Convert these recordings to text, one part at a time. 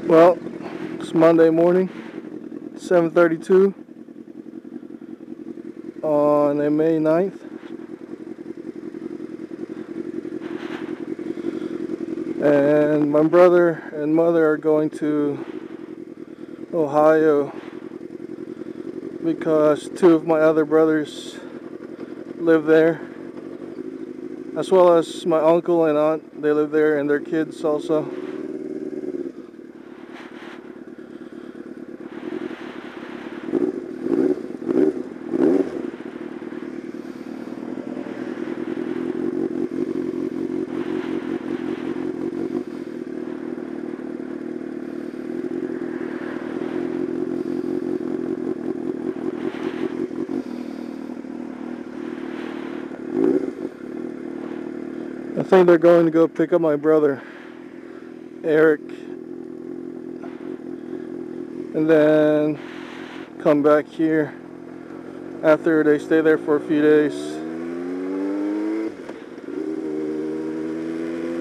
Well, it's Monday morning, 7:32 on May 9th. And my brother and mother are going to Ohio because two of my other brothers live there, as well as my uncle and aunt. They live there, and their kids also. I think they're going to go pick up my brother, Eric, and then come back here after they stay there for a few days.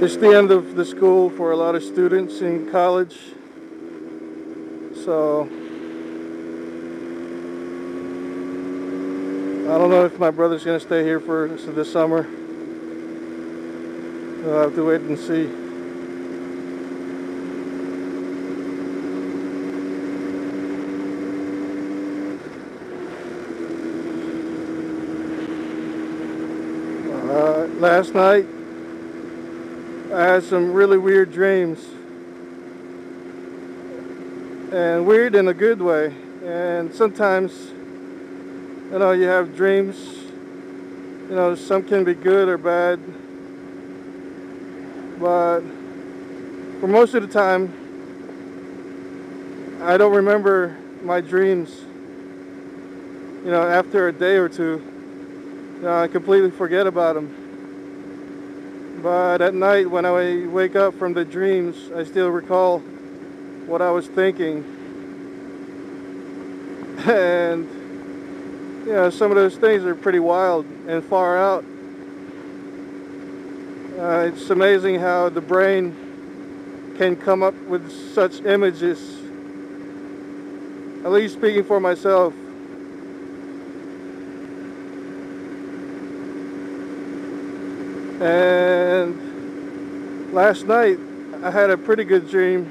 It's the end of the school for a lot of students in college, so I don't know if my brother's going to stay here for this summer. We'll have to wait and see. Last night, I had some really weird dreams. And weird in a good way. And sometimes, you have dreams, some can be good or bad. But for most of the time, I don't remember my dreams. After a day or two, I completely forget about them. But at night, when I wake up from the dreams, I still recall what I was thinking. And some of those things are pretty wild and far out. It's amazing how the brain can come up with such images, at least speaking for myself. And last night I had a pretty good dream,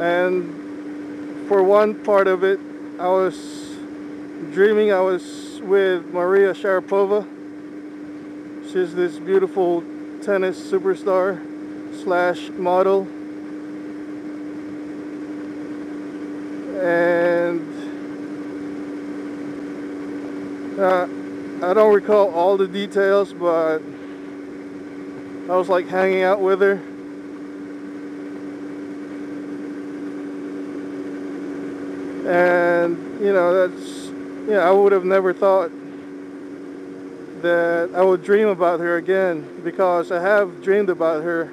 and for one part of it I was dreaming I was with Maria Sharapova. She's this beautiful tennis superstar / model, and I don't recall all the details, but I was like hanging out with her. And I would have never thought that I would dream about her again, because I have dreamed about her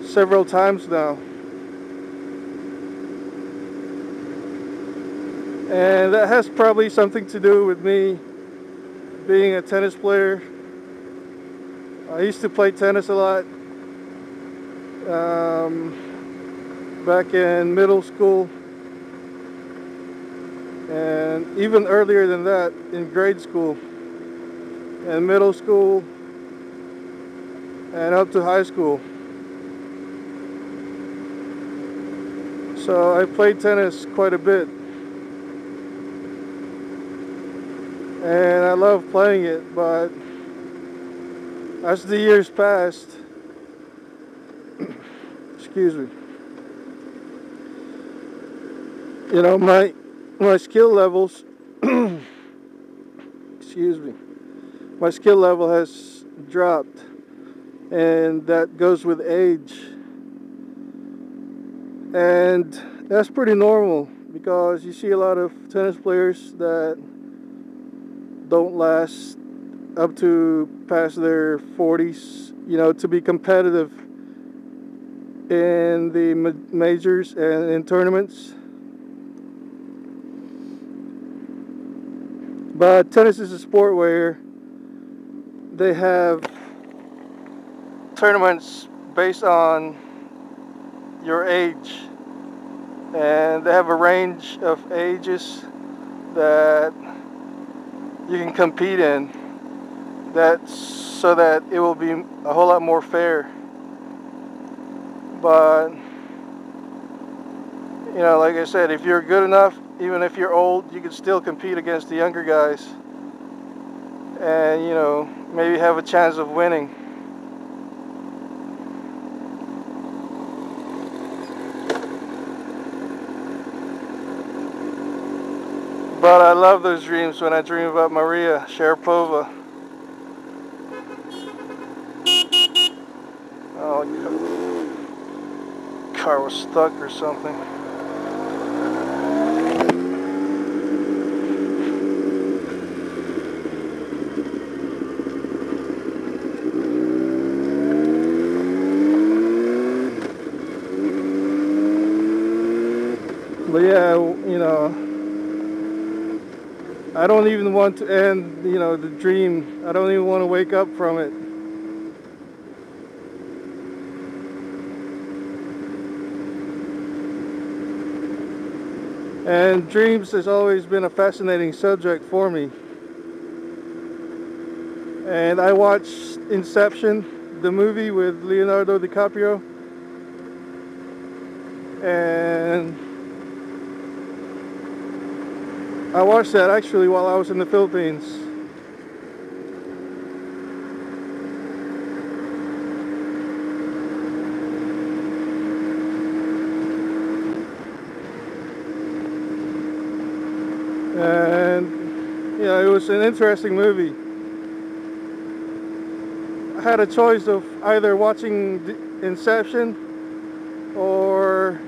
several times now. And that has probably something to do with me being a tennis player. I used to play tennis a lot back in middle school, and even earlier than that, in grade school and middle school and up to high school. So I played tennis quite a bit, and I love playing it. But as the years passed, excuse me, my skill levels excuse me, my skill level has dropped, and that goes with age. And that's pretty normal, because you see a lot of tennis players that don't last up to past their 40s, to be competitive in the majors and in tournaments. But tennis is a sport where they have tournaments based on your age, and they have a range of ages that you can compete in, so that it will be a whole lot more fair. But you know, like I said, if you're good enough, even if you're old, you can still compete against the younger guys, and you know, maybe have a chance of winning. But I love those dreams when I dream about Maria Sharapova. Oh, car was stuck or something. But yeah, you know, I don't even want to end, you know, the dream. I don't even want to wake up from it. And dreams has always been a fascinating subject for me. And I watched Inception, the movie with Leonardo DiCaprio. And I watched that actually while I was in the Philippines. And you know, it was an interesting movie. I had a choice of either watching Inception or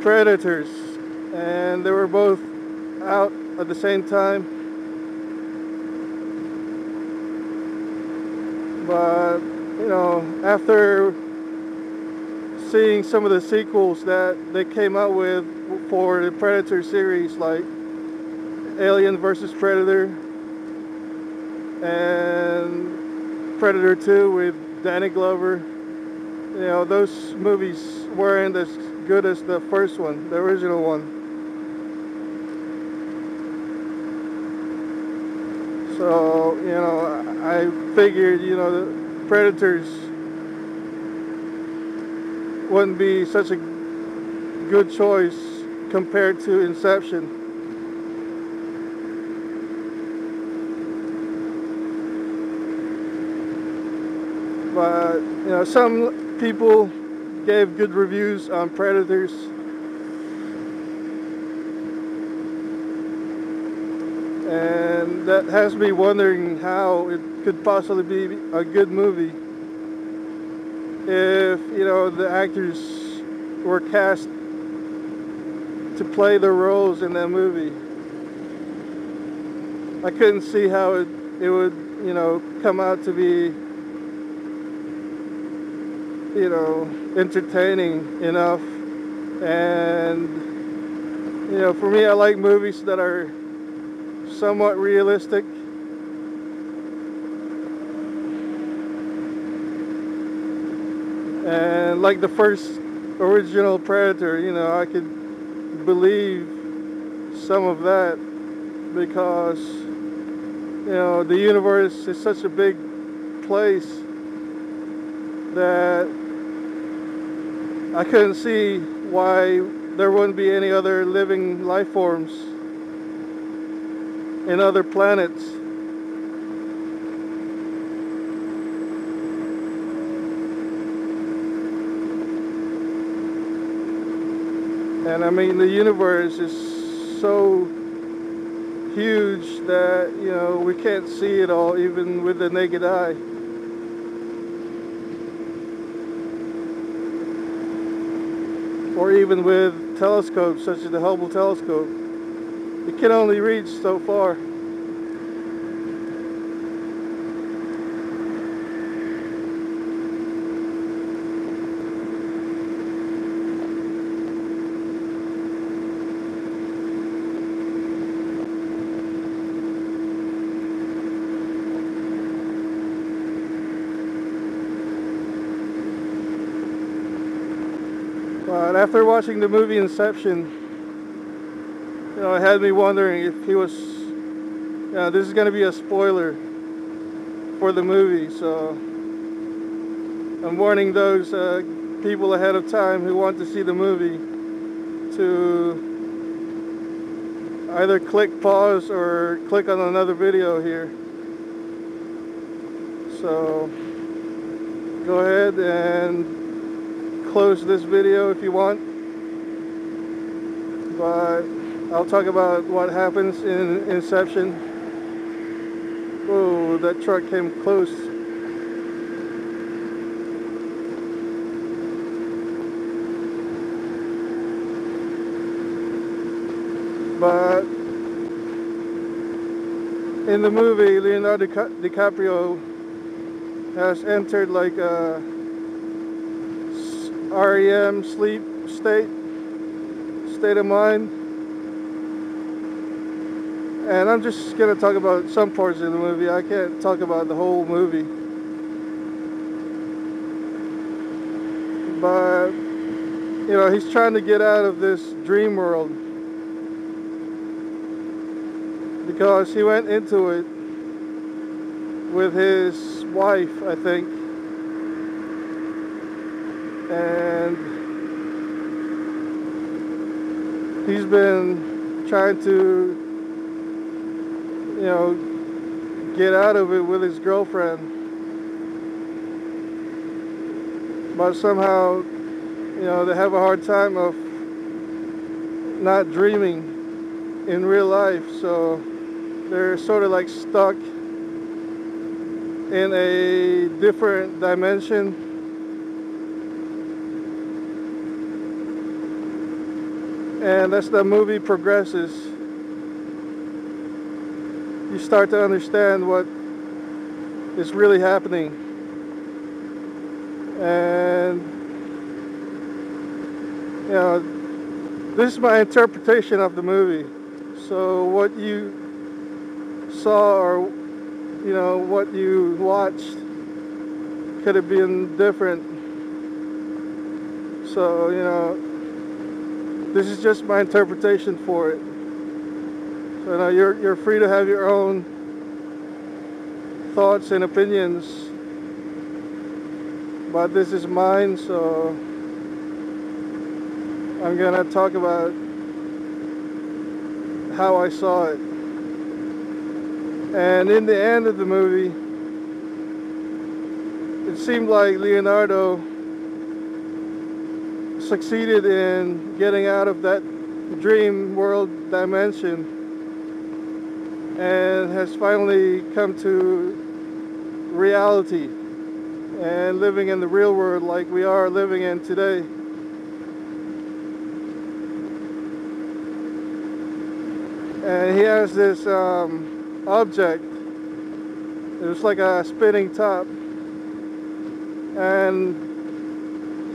Predators, and they were both out at the same time. But you know, after seeing some of the sequels that they came out with for the Predator series, like Alien vs. Predator and Predator 2 with Danny Glover, you know, those movies weren't as good as the first one, the original one. So, you know, I figured, you know, the Predators wouldn't be such a good choice compared to Inception. But, you know, some people gave good reviews on Predators. And that has me wondering how it could possibly be a good movie if, you know, the actors were cast to play their roles in that movie. I couldn't see how it would, you know, come out to be, you know, entertaining enough. And, you know, for me, I like movies that are somewhat realistic. And like the first original Predator, you know, I could believe some of that because, you know, the universe is such a big place that I couldn't see why there wouldn't be any other living life forms in other planets. And I mean, the universe is so huge that, you know, we can't see it all even with the naked eye. Or even with telescopes such as the Hubble telescope. It can only reach so far. But after watching the movie Inception, it had me wondering if he was, this is going to be a spoiler for the movie, so I'm warning those people ahead of time who want to see the movie to either click pause or click on another video here. So go ahead and close this video if you want, but I'll talk about what happens in Inception. Whoa, that truck came close. But in the movie, Leonardo DiCaprio has entered like a REM sleep state of mind. And I'm just going to talk about some parts of the movie. I can't talk about the whole movie. But, he's trying to get out of this dream world, because he went into it with his wife, I think. And he's been trying to get out of it with his girlfriend, but somehow, they have a hard time of not dreaming in real life, so they're sort of like stuck in a different dimension. And as the movie progresses, you start to understand what is really happening. And this is my interpretation of the movie. So what you saw or what you watched could have been different. So this is just my interpretation for it. So you're free to have your own thoughts and opinions, but this is mine, so I'm gonna talk about how I saw it. And in the end of the movie, it seemed like Leonardo succeeded in getting out of that dream world dimension and has finally come to reality and living in the real world like we are living in today. And he has this object. It was like a spinning top, and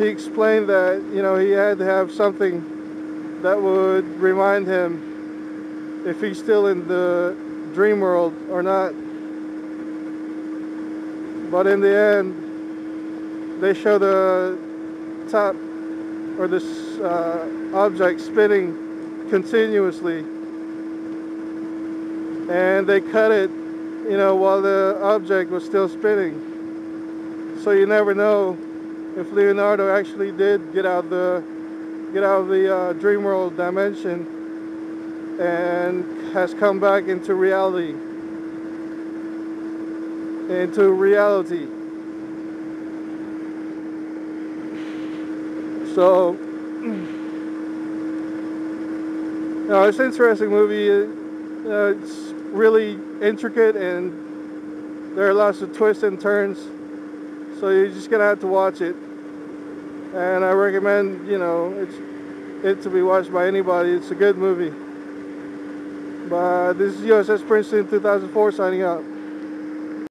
he explained that he had to have something that would remind him if he's still in the dream world or not. But in the end, they show the top or this object spinning continuously, and they cut it while the object was still spinning. So you never know if Leonardo actually did get out of the dream world dimension and has come back into reality. So, it's an interesting movie. It's really intricate and there are lots of twists and turns. So you're just gonna have to watch it. And I recommend, it to be watched by anybody. It's a good movie. But this is USS Princeton 2004 signing out.